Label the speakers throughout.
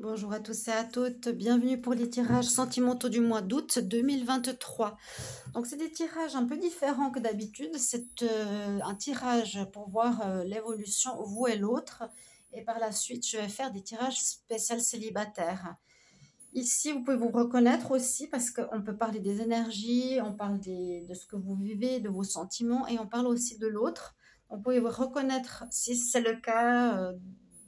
Speaker 1: Bonjour à tous et à toutes, bienvenue pour les tirages sentimentaux du mois d'août 2023. Donc c'est des tirages un peu différents que d'habitude, c'est un tirage pour voir l'évolution, vous et l'autre. Et par la suite, je vais faire des tirages spéciaux célibataires. Ici, vous pouvez vous reconnaître aussi parce qu'on peut parler des énergies, on parle de ce que vous vivez, de vos sentiments et on parle aussi de l'autre. Vous pouvez vous reconnaître si c'est le cas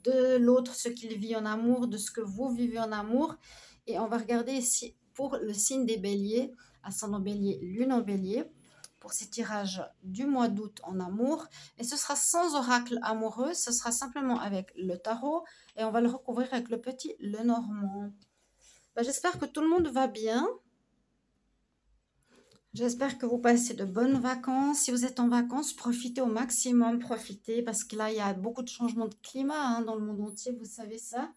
Speaker 1: de l'autre, ce qu'il vit en amour, de ce que vous vivez en amour. Et on va regarder ici pour le signe des béliers, ascendant bélier, lune en bélier, pour ces tirages du mois d'août en amour. Et ce sera sans oracle amoureux, ce sera simplement avec le tarot et on va le recouvrir avec le petit Lenormand. J'espère que tout le monde va bien. J'espère que vous passez de bonnes vacances. Si vous êtes en vacances, profitez au maximum, profitez parce que là, il y a beaucoup de changements de climat dans le monde entier, vous savez ça.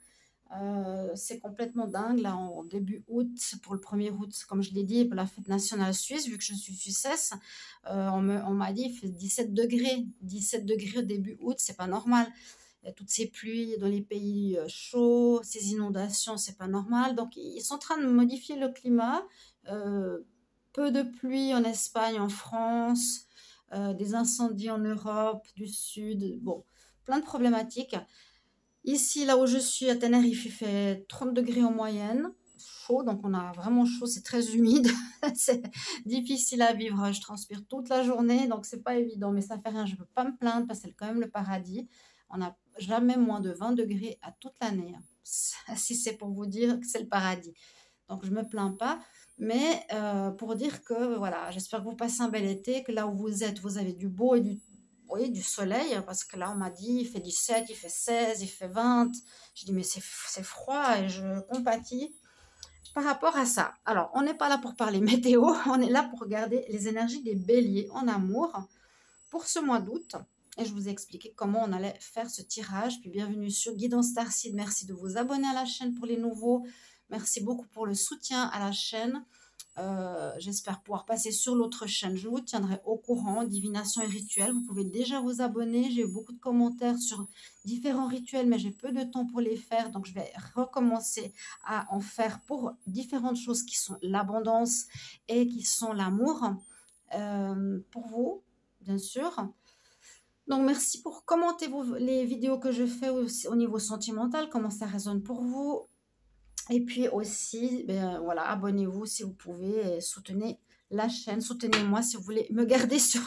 Speaker 1: C'est complètement dingue, là, en début août, pour le 1er août, comme je l'ai dit, pour la fête nationale suisse, vu que je suis suissesse, on m'a dit il fait 17 degrés. 17 degrés au début août, c'est pas normal. Il y a toutes ces pluies dans les pays chauds, ces inondations, c'est pas normal. Donc, ils sont en train de modifier le climat. Euh, Peu de pluie en Espagne, en France, des incendies en Europe du Sud. Bon, plein de problématiques. Ici, là où je suis, à Tenerife, il fait 30 degrés en moyenne. Chaud, donc on a vraiment chaud, c'est très humide. C'est difficile à vivre. Je transpire toute la journée, donc c'est pas évident, mais ça fait rien. Je ne peux pas me plaindre parce que c'est quand même le paradis. On n'a jamais moins de 20 degrés à toute l'année. Si c'est pour vous dire que c'est le paradis. Donc je ne me plains pas. Mais pour dire que voilà, j'espère que vous passez un bel été, que là où vous êtes, vous avez du beau et oui, du soleil, parce que là on m'a dit il fait 17, il fait 16, il fait 20. Je dis mais c'est froid et je compatis par rapport à ça. Alors on n'est pas là pour parler météo, on est là pour regarder les énergies des béliers en amour pour ce mois d'août. Et je vous ai expliqué comment on allait faire ce tirage. Puis bienvenue sur Guidance Starseed. Merci de vous abonner à la chaîne pour les nouveaux. Merci beaucoup pour le soutien à la chaîne. J'espère pouvoir passer sur l'autre chaîne. Je vous tiendrai au courant. Divination et rituels. Vous pouvez déjà vous abonner. J'ai eu beaucoup de commentaires sur différents rituels, mais j'ai peu de temps pour les faire. Donc, je vais recommencer à en faire pour différentes choses qui sont l'abondance et qui sont l'amour. Pour vous, bien sûr. Donc, merci pour commenter les vidéos que je fais aussi au niveau sentimental, comment ça résonne pour vous. Et puis aussi, voilà, abonnez-vous si vous pouvez et soutenez la chaîne. Soutenez-moi si vous voulez me garder sur,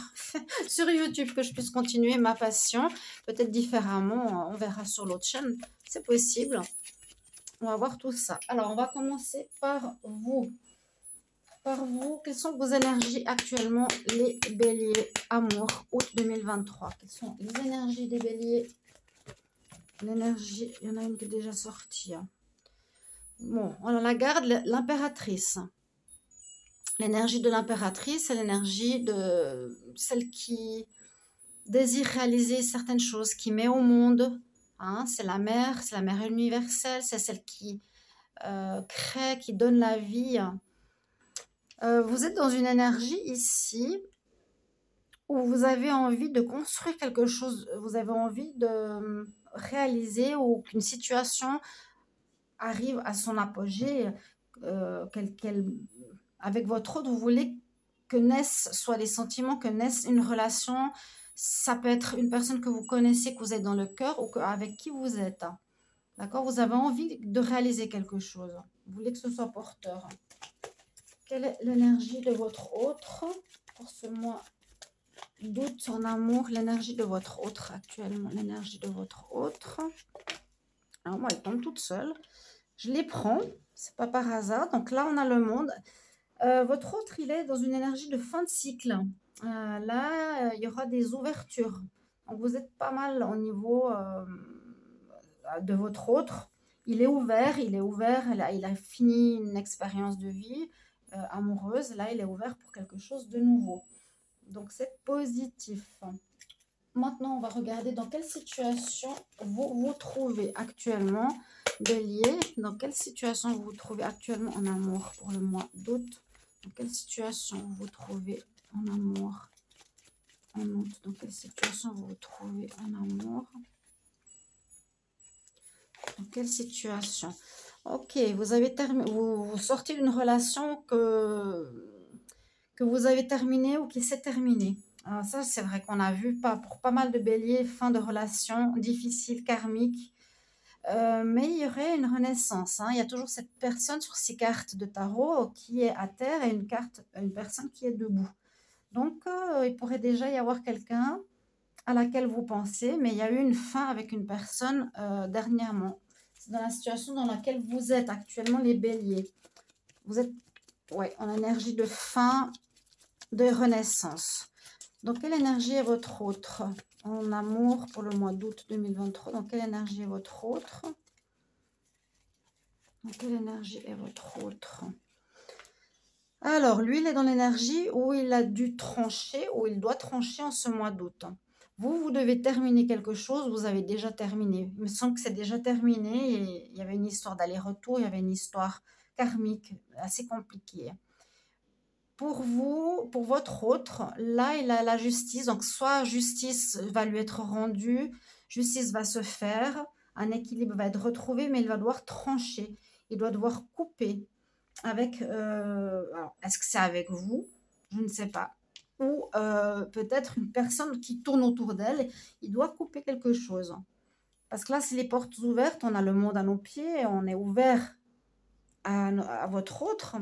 Speaker 1: sur YouTube, que je puisse continuer ma passion. Peut-être différemment, on verra sur l'autre chaîne. C'est possible. On va voir tout ça. Alors, on va commencer par vous. Par vous, quelles sont vos énergies actuellement, les béliers, amour, août 2023? Quelles sont les énergies des béliers? L'énergie, il y en a une qui est déjà sortie. Bon, on la garde, l'impératrice. L'énergie de l'impératrice, c'est l'énergie de celle qui désire réaliser certaines choses, qui met au monde. Hein, c'est la mère universelle, c'est celle qui crée, qui donne la vie. Vous êtes dans une énergie ici où vous avez envie de construire quelque chose, vous avez envie de réaliser ou qu'une situation arrive à son apogée, avec votre autre, vous voulez que naissent soit des sentiments, que naisse une relation. Ça peut être une personne que vous connaissez, que vous êtes dans le cœur ou avec qui vous êtes. D'accord? Vous avez envie de réaliser quelque chose. Vous voulez que ce soit porteur. Quelle est l'énergie de votre autre pour ce mois d'août en amour? L'énergie de votre autre actuellement. L'énergie de votre autre. Alors moi, elle tombe toute seule. Je les prends. C'est pas par hasard. Donc là, on a le monde. Votre autre, il est dans une énergie de fin de cycle. Là, il y aura des ouvertures. Donc, vous êtes pas mal au niveau de votre autre. Il est ouvert, il a fini une expérience de vie amoureuse. Là, il est ouvert pour quelque chose de nouveau. Donc, c'est positif. Maintenant, on va regarder dans quelle situation vous vous trouvez actuellement, bélier. Dans quelle situation vous vous trouvez actuellement en amour pour le mois d'août? Dans quelle situation vous vous trouvez en amour en août? Dans quelle situation vous vous trouvez en amour? Dans quelle situation? Ok, vous avez terminé, vous sortez d'une relation que vous avez terminée ou qui s'est terminée. Alors ça, c'est vrai qu'on a vu pas, pour pas mal de béliers, fin de relation difficile, karmique. Mais il y aurait une renaissance, hein. Il y a toujours cette personne sur ces cartes de tarot qui est à terre et une personne qui est debout. Donc, il pourrait déjà y avoir quelqu'un à laquelle vous pensez, mais il y a eu une fin avec une personne dernièrement. C'est dans la situation dans laquelle vous êtes actuellement, les béliers. Vous êtes, ouais, en énergie de fin, de renaissance. Donc, quelle énergie est votre autre en amour pour le mois d'août 2023? Donc, quelle énergie est votre autre? Donc, quelle énergie est votre autre? Alors, lui, il est dans l'énergie où il a dû trancher, où il doit trancher en ce mois d'août. Vous devez terminer quelque chose, vous avez déjà terminé. Il me semble que c'est déjà terminé et il y avait une histoire d'aller-retour, il y avait une histoire karmique assez compliquée. Pour vous, pour votre autre, là, il a la justice. Donc, soit justice va lui être rendue, justice va se faire, un équilibre va être retrouvé, mais il va devoir trancher. Il doit devoir couper avec... alors, est-ce que c'est avec vous? Je ne sais pas. Ou peut-être une personne qui tourne autour d'elle. Il doit couper quelque chose. Parce que là, c'est les portes ouvertes. On a le monde à nos pieds. On est ouvert à votre autre.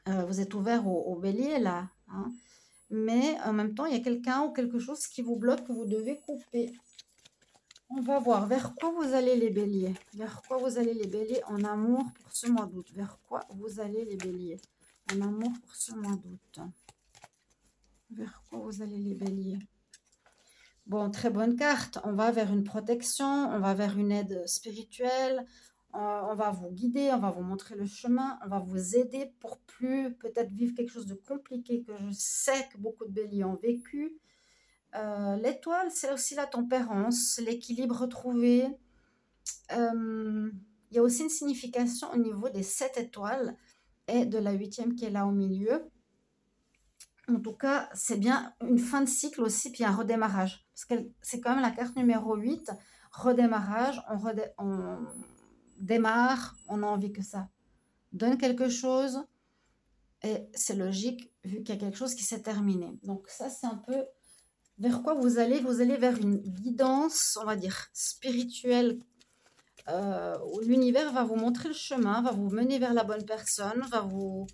Speaker 1: Vous êtes ouvert au bélier, là. Hein. Mais en même temps, il y a quelqu'un ou quelque chose qui vous bloque, que vous devez couper. On va voir vers quoi vous allez les béliers. Vers quoi vous allez les béliers en amour pour ce mois d'août. Vers quoi vous allez les béliers en amour pour ce mois d'août. Vers quoi vous allez les béliers? Bon, très bonne carte. On va vers une protection, on va vers une aide spirituelle. On va vous guider, on va vous montrer le chemin, on va vous aider pour plus peut-être vivre quelque chose de compliqué que je sais que beaucoup de béliers ont vécu. L'étoile, c'est aussi la tempérance, l'équilibre retrouvé. Il y a aussi une signification au niveau des 7 étoiles et de la 8e qui est là au milieu. En tout cas, c'est bien une fin de cycle aussi, puis un redémarrage. Parce que c'est quand même la carte numéro 8, redémarrage, on démarre, on a envie que ça donne quelque chose. Et c'est logique, vu qu'il y a quelque chose qui s'est terminé. Donc ça, c'est un peu vers quoi vous allez. Vous allez vers une guidance, on va dire, spirituelle. Où l'univers va vous montrer le chemin, va vous mener vers la bonne personne, va vous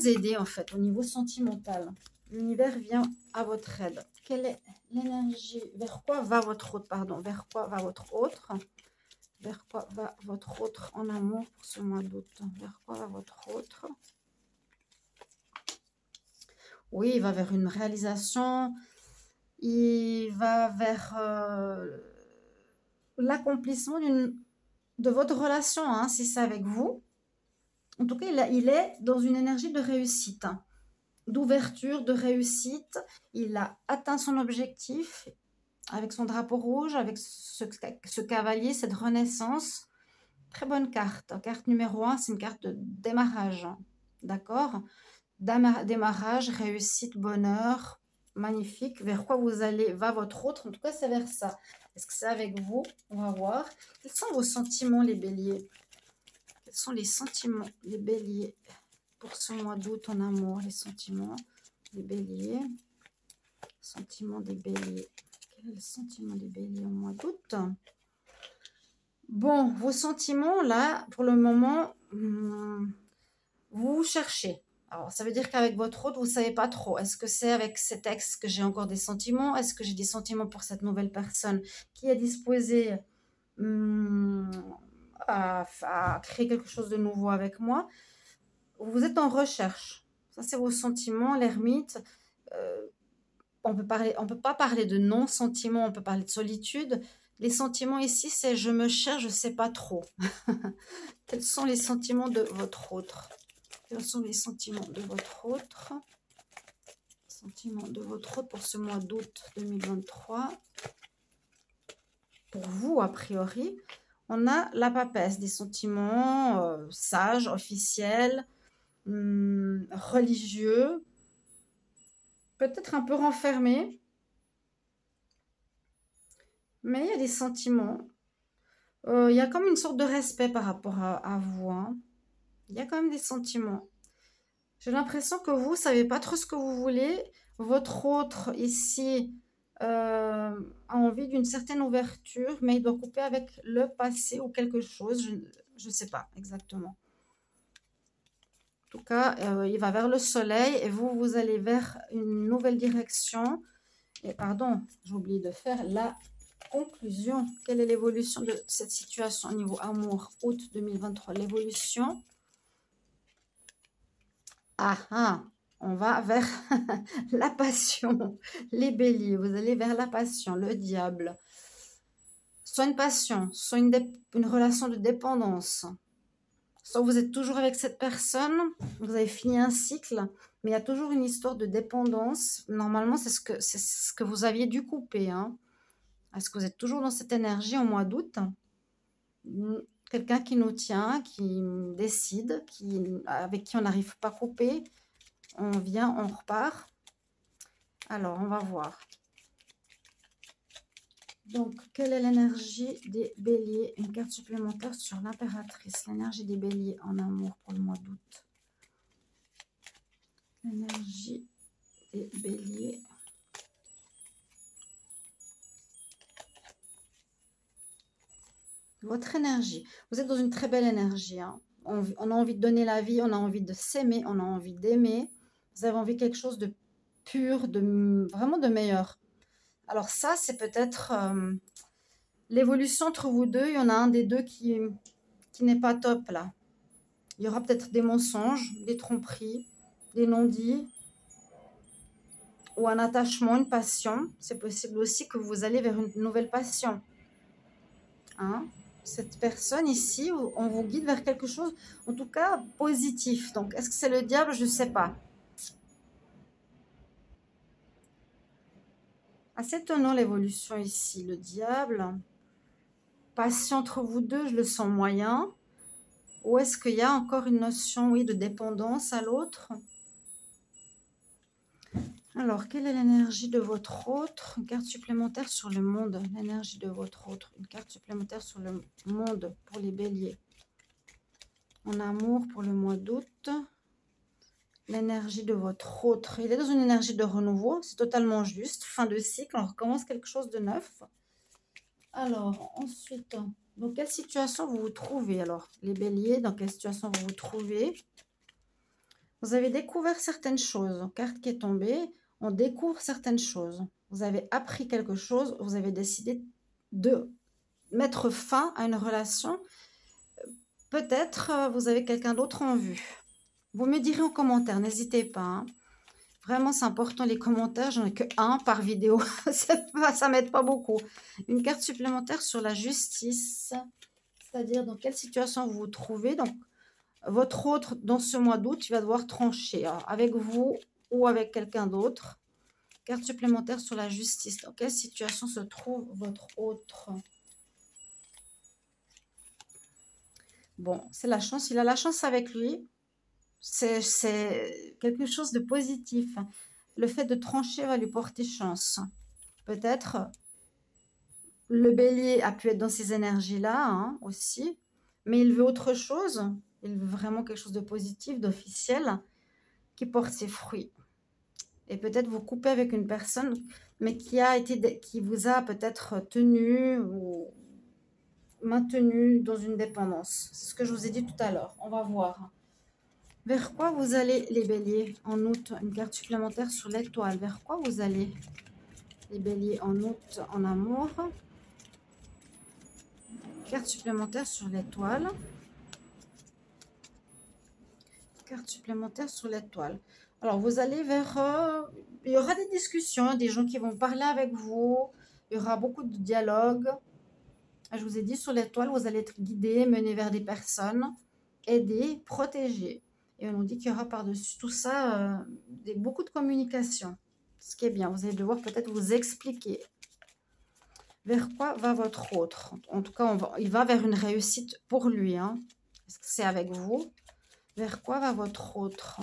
Speaker 1: aider en fait au niveau sentimental. L'univers vient à votre aide. Quelle est l'énergie? Vers quoi va votre autre? Pardon, vers quoi va votre autre? Vers quoi va votre autre en amour pour ce mois d'août? Vers quoi va votre autre? Oui, il va vers une réalisation. Il va vers l'accomplissement de votre relation, hein, si c'est avec vous. En tout cas, il est dans une énergie de réussite, hein, d'ouverture, de réussite. Il a atteint son objectif avec son drapeau rouge, avec ce cavalier, cette renaissance. Très bonne carte. Carte numéro 1, c'est une carte de démarrage. Hein, d'accord? Démarrage, réussite, bonheur. Magnifique. Vers quoi vous allez, va votre autre? En tout cas, c'est vers ça. Est-ce que c'est avec vous? On va voir. Quels sont vos sentiments, les béliers? Quels sont les sentiments, les béliers, pour ce mois d'août en amour? Les sentiments, les béliers. Sentiments des béliers. Quel est le sentiment des béliers au mois d'août? Bon, vos sentiments, là, pour le moment, vous cherchez. Alors, ça veut dire qu'avec votre autre, vous ne savez pas trop. Est-ce que c'est avec cet ex que j'ai encore des sentiments? Est-ce que j'ai des sentiments pour cette nouvelle personne qui est disposée à créer quelque chose de nouveau avec moi? Vous êtes en recherche. Ça, c'est vos sentiments, l'ermite. On peut pas parler de non-sentiments, on peut parler de solitude. Les sentiments ici, c'est je me cherche, je ne sais pas trop. Quels sont les sentiments de votre autre? Quels sont les sentiments de votre autre? Sentiments de votre autre pour ce mois d'août 2023. Pour vous, a priori, on a la papesse, des sentiments sages, officiels, religieux, peut-être un peu renfermés, mais il y a des sentiments. Il y a comme une sorte de respect par rapport à vous, hein. Il y a quand même des sentiments. J'ai l'impression que vous savez pas trop ce que vous voulez. Votre autre ici a envie d'une certaine ouverture, mais il doit couper avec le passé ou quelque chose. Je ne sais pas exactement. En tout cas, il va vers le soleil et vous, vous allez vers une nouvelle direction. Et pardon, j'ai oublié de faire la conclusion. Quelle est l'évolution de cette situation au niveau amour, août 2023? L'évolution. Ah ah, on va vers la passion. Les béliers, vous allez vers la passion, le diable. Soit une passion, soit une relation de dépendance. Soit vous êtes toujours avec cette personne, vous avez fini un cycle, mais il y a toujours une histoire de dépendance. Normalement, c'est ce que vous aviez dû couper, hein. Est-ce que vous êtes toujours dans cette énergie au mois d'août? Quelqu'un qui nous tient, qui décide, avec qui on n'arrive pas à couper. On vient, on repart. Alors, on va voir. Donc, quelle est l'énergie des béliers? Une carte supplémentaire sur l'impératrice. L'énergie des béliers en amour pour le mois d'août. L'énergie des béliers. Votre énergie. Vous êtes dans une très belle énergie, hein. On a envie de donner la vie, on a envie de s'aimer, on a envie d'aimer. Vous avez envie de quelque chose de pur, vraiment de meilleur. Alors ça, c'est peut-être l'évolution entre vous deux. Il y en a un des deux qui n'est pas top là. Il y aura peut-être des mensonges, des tromperies, des non-dits, ou un attachement, une passion. C'est possible aussi que vous allez vers une nouvelle passion. Hein? Cette personne ici, on vous guide vers quelque chose, en tout cas positif. Donc, est-ce que c'est le diable? Je ne sais pas. Assez étonnant l'évolution ici, le diable. Passion entre vous deux, je le sens moyen. Ou est-ce qu'il y a encore une notion, oui, de dépendance à l'autre? Alors, quelle est l'énergie de votre autre? Une carte supplémentaire sur le monde. L'énergie de votre autre. Une carte supplémentaire sur le monde pour les béliers. En amour pour le mois d'août. L'énergie de votre autre. Il est dans une énergie de renouveau. C'est totalement juste. Fin de cycle. On recommence quelque chose de neuf. Alors, ensuite, dans quelle situation vous vous trouvez? Alors, les béliers, dans quelle situation vous vous trouvez? Vous avez découvert certaines choses. Carte qui est tombée, on découvre certaines choses. Vous avez appris quelque chose, vous avez décidé de mettre fin à une relation. Peut-être vous avez quelqu'un d'autre en vue. Vous me direz en commentaire, n'hésitez pas, hein. Vraiment, c'est important les commentaires. J'en ai que un par vidéo. Ça m'aide pas beaucoup. Une carte supplémentaire sur la justice. C'est-à-dire dans quelle situation vous vous trouvez. Donc, votre autre, dans ce mois d'août, il va devoir trancher, hein, avec vous ou avec quelqu'un d'autre. Carte supplémentaire sur la justice. Dans quelle situation se trouve votre autre? Bon, c'est la chance. Il a la chance avec lui. C'est quelque chose de positif. Le fait de trancher va lui porter chance. Peut-être le bélier a pu être dans ces énergies-là, hein, aussi. Mais il veut autre chose. Il veut vraiment quelque chose de positif, d'officiel, qui porte ses fruits. Et peut-être vous coupez avec une personne, mais qui vous a peut-être tenu ou maintenu dans une dépendance. C'est ce que je vous ai dit tout à l'heure. On va voir. Vers quoi vous allez, les béliers, en août? Une carte supplémentaire sur l'étoile. Vers quoi vous allez, les béliers, en août, en amour? Carte supplémentaire sur l'étoile. Carte supplémentaire sur l'étoile. Alors, vous allez vers... il y aura des discussions, des gens qui vont parler avec vous. Il y aura beaucoup de dialogue. Je vous ai dit, sur l'étoile, vous allez être guidé, mené vers des personnes, aidé, protégé. Et on nous dit qu'il y aura par-dessus tout ça beaucoup de communication. Ce qui est bien, vous allez devoir peut-être vous expliquer. Vers quoi va votre autre? En tout cas, il va vers une réussite pour lui, hein. Est-ce que c'est avec vous? Vers quoi va votre autre?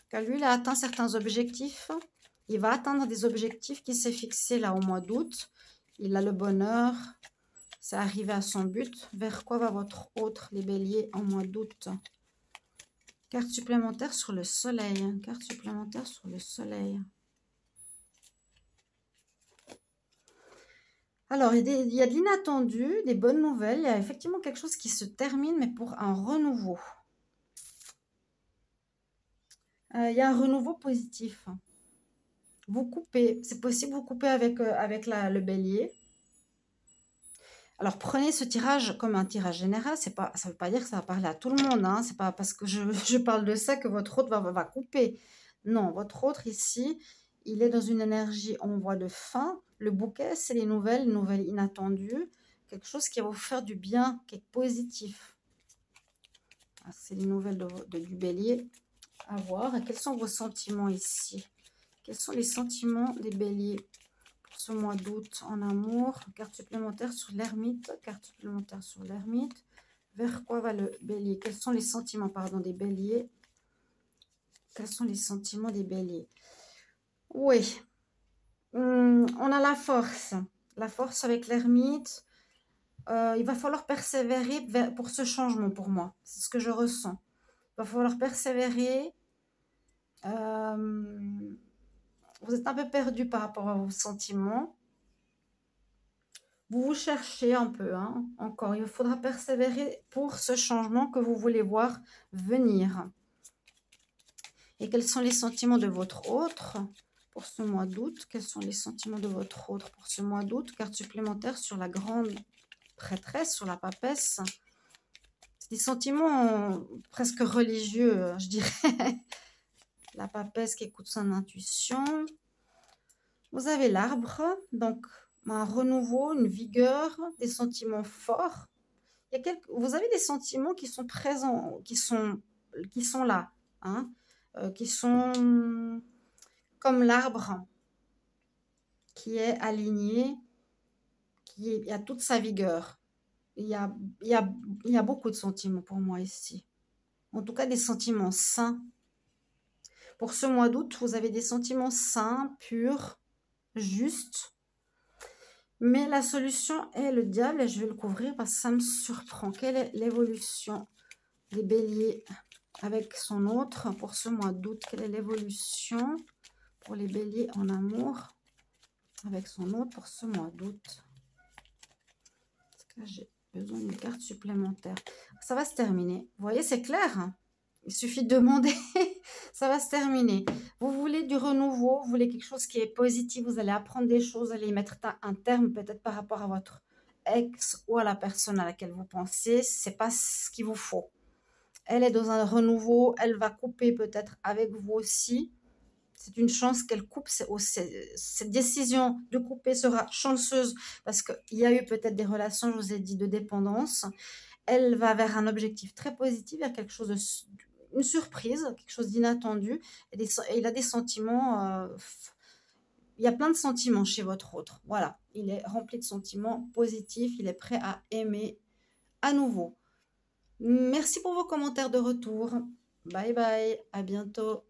Speaker 1: Car lui, il a atteint certains objectifs. Il va atteindre des objectifs qu'il s'est fixés là au mois d'août. Il a le bonheur, c'est arrivé à son but. Vers quoi va votre autre, les béliers, en mois d'août? Carte supplémentaire sur le soleil. Carte supplémentaire sur le soleil. Alors, il y a de l'inattendu, des bonnes nouvelles. Il y a effectivement quelque chose qui se termine, mais pour un renouveau. Il y a un renouveau positif. Vous coupez, c'est possible, vous coupez avec, le bélier. Alors, prenez ce tirage comme un tirage général. Ça ne veut pas dire que ça va parler à tout le monde. Hein. C'est pas parce que je parle de ça que votre autre va couper. Non, votre autre ici, il est dans une énergie, on voit, de fin. Le bouquet, c'est les nouvelles inattendues. Quelque chose qui va vous faire du bien, qui est positif. Ah, c'est les nouvelles du bélier à voir. Et quels sont vos sentiments ici? Quels sont les sentiments des béliers pour ce mois d'août en amour? Carte supplémentaire sur l'ermite. Carte supplémentaire sur l'ermite. Vers quoi va le bélier? Quels sont les sentiments, pardon, des béliers? Quels sont les sentiments des béliers? Oui. On a la force. La force avec l'ermite. Il va falloir persévérer pour ce changement pour moi. C'est ce que je ressens. Il va falloir persévérer. Vous êtes un peu perdu par rapport à vos sentiments. Vous vous cherchez un peu, hein, encore. Il faudra persévérer pour ce changement que vous voulez voir venir. Et quels sont les sentiments de votre autre pour ce mois d'août? Quels sont les sentiments de votre autre pour ce mois d'août? Carte supplémentaire sur la grande prêtresse, sur la papesse. C'est des sentiments presque religieux, je dirais. La papesse qui écoute son intuition. Vous avez l'arbre, donc un renouveau, une vigueur, des sentiments forts. Vous avez des sentiments qui sont présents, qui sont là, hein, qui sont comme l'arbre qui est aligné, qui a toute sa vigueur. Il y a beaucoup de sentiments pour moi ici. En tout cas, des sentiments sains. Pour ce mois d'août, vous avez des sentiments sains, purs, justes. Mais la solution est le diable, et je vais le couvrir parce que ça me surprend. Quelle est l'évolution des béliers avec son autre pour ce mois d'août? Quelle est l'évolution pour les béliers en amour avec son autre pour ce mois d'août? J'ai besoin d'une carte supplémentaire. Ça va se terminer. Vous voyez, c'est clair, hein? Il suffit de demander. Ça va se terminer. Vous voulez du renouveau, vous voulez quelque chose qui est positif, vous allez apprendre des choses, vous allez y mettre un terme peut-être par rapport à votre ex ou à la personne à laquelle vous pensez. C'est pas ce qu'il vous faut. Elle est dans un renouveau, elle va couper peut-être avec vous aussi. C'est une chance qu'elle coupe. Cette décision de couper sera chanceuse parce qu'il y a eu peut-être des relations, je vous ai dit, de dépendance. Elle va vers un objectif très positif, vers quelque chose une surprise, quelque chose d'inattendu. Il a des sentiments. Il y a plein de sentiments chez votre autre. Voilà, il est rempli de sentiments positifs. Il est prêt à aimer à nouveau. Merci pour vos commentaires de retour. Bye bye, à bientôt.